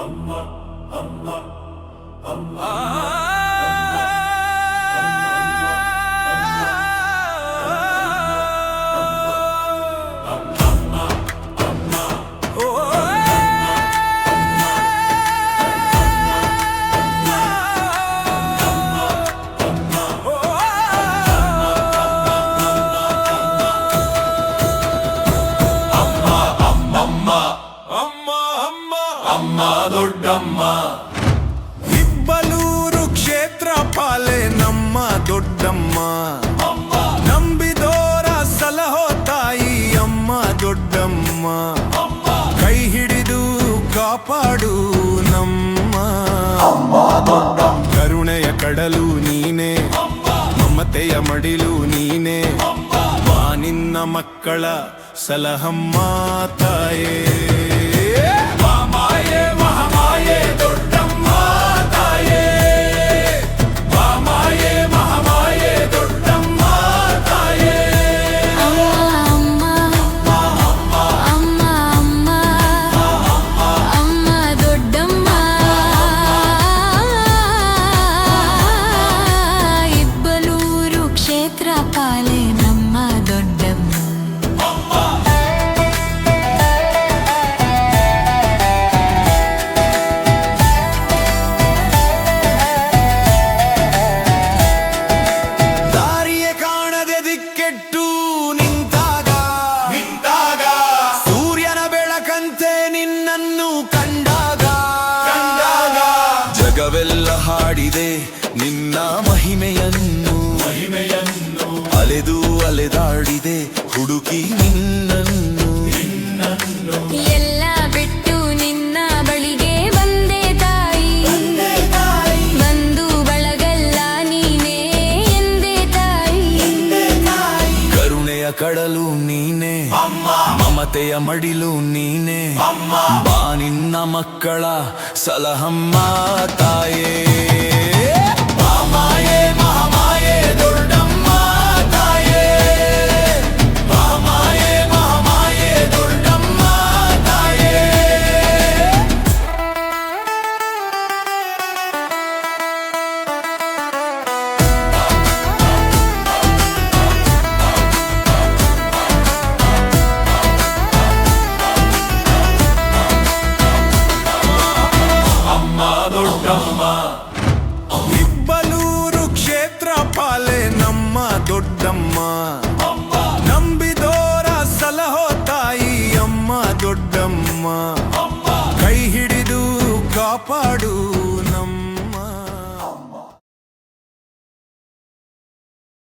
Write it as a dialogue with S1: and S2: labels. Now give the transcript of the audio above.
S1: ಅಮ್ಮ ದೊಡ್ಡಮ್ಮ ಇಬ್ಬಲೂರು ಕ್ಷೇತ್ರ ಪಾಲೆ ನಮ್ಮ ದೊಡ್ಡಮ್ಮ. ನಂಬಿದೋರ ಸಲಹೋ ತಾಯಿ ಅಮ್ಮ ದೊಡ್ಡಮ್ಮ. ಕೈ ಹಿಡಿದು ಕಾಪಾಡು ನಮ್ಮ ಕರುಣೆಯ ಕಡಲು ನೀನೆ, ಮಮತೆಯ ಮಡಿಲು ನೀನೆ. ನಿನ್ನ ಮಕ್ಕಳ ಸಲಹಮ್ಮ ತಾಯೇ. ಜಗವೆಲ್ಲ ಹಾಡಿದೆ ನಿನ್ನ ಮಹಿಮೆಯನ್ನು, ಅಲೆದು ಅಲೆದಾಡಿದೆ ಹುಡುಕಿ ನಿನ್ನನ್ನು.
S2: ಎಲ್ಲ ಬಿಟ್ಟು ನಿನ್ನ ಬಳಿಗೆ ಬಂದೆ ತಾಯಿ, ಬಂದು ಬಳಗಲ್ಲ ನೀನೇ ಎಂದೆ ತಾಯಿ.
S1: ಕರುಣೆಯ ಕಡಲು ನೀನೆ, ಮಮತೆಯ ಮಡಿಲು ನೀನೆ. ಬಾ ನಿನ್ನ ಮಕ್ಕಳ ಸಲಹಮ್ಮ ತಾಯೇ. ಮಾಯೇ ಮಹಾಮಾಯೇ ದೊಡ್ಡಮ್ಮ ತಾಯೇ. ಮಾಯೇ ಮಹಾಮಾಯೇ ದೊಡ್ಡಮ್ಮ ತಾಯೇ. ದೊಡ್ಡಮ್ಮ ಇಬ್ಬಲೂರು ಕ್ಷೇತ್ರ ಪಾಲೆ ನಮ್ಮ ದೊಡ್ಡಮ್ಮ. ನಂಬಿದೋರ ಸಲಹೋ ತಾಯಿ ಅಮ್ಮ ದೊಡ್ಡಮ್ಮ. ಕೈ ಹಿಡಿದು ಕಾಪಾಡು